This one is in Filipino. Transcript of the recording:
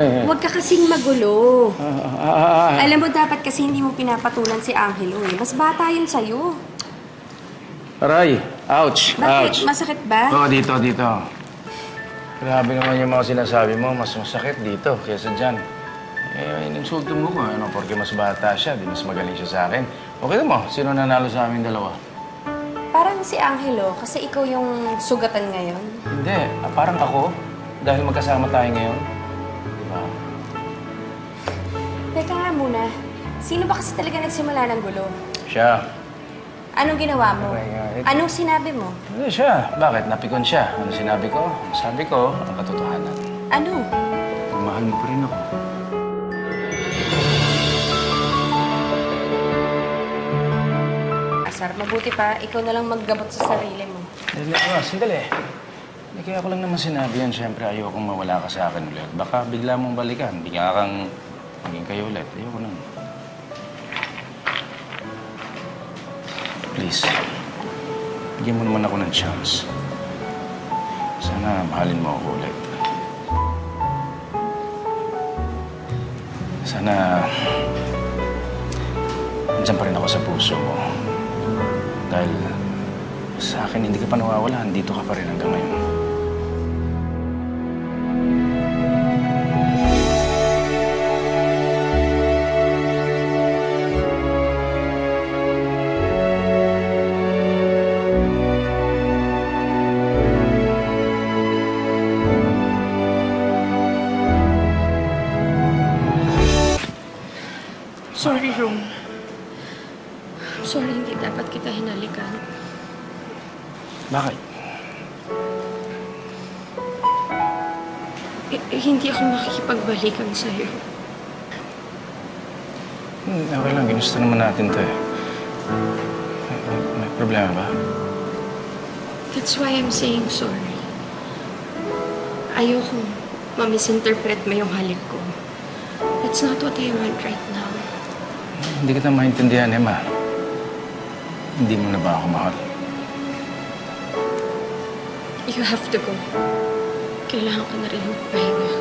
Huwag ka kasing magulo. Ah. Alam mo, dapat kasi hindi mo pinapatulan si Angelo eh. Mas bata yun sa'yo. Aray! Ouch! Bakit? Ouch! Masakit ba? Oo, dito. Grabe naman yung mga sinasabi mo. Mas masakit dito kaysa dyan. Ininsulto mo ko. Ano, porque mas bata siya, di mas magaling siya sa akin. Okay mo, sino nanalo sa aming dalawa? Parang si Angelo, kasi ikaw yung sugatan ngayon. Hindi. Parang ako. Dahil magkasama tayo ngayon. Diba? Teka nga muna, sino ba kasi talaga nagsimula ng gulo? Siya. Anong ginawa mo? Right. Anong sinabi mo? Hindi siya. Bakit? Napikon siya. Ano sinabi ko? Sabi ko, ang katotohanan. Ano? Mahal mo pa rin ako. Asar, mabuti pa, ikaw na lang maggamot sa sarili mo. Sandali. Hindi kaya ko lang naman sinabi yan. Siyempre, ayokong mawala ka sa akin ulit. Baka bigla mong balikan. Bigla kang maging kayo ulit. Ayoko nang. Please. Bigyan mo naman ako ng chance. Sana mahalin mo ako ulit. Sana nandiyan pa rin ako sa puso mo. Dahil sa akin, hindi ka pa nawawala. Dito ka pa rin hanggang ngayon. Sorry, Ron. Sorry, hindi dapat kita hinalikan. Bakit? Hindi ako makikipagbalikan sa'yo. Okay lang. Ginusto naman natin to eh. May problema ba? That's why I'm saying sorry. Ayoko ma-misinterpret mo yung halik ko. That's not what I want right now. Hindi kita maintindihan, Emma. Hindi mo na ba ako mahal? You have to go. Kailangan ko na rin magpahinga.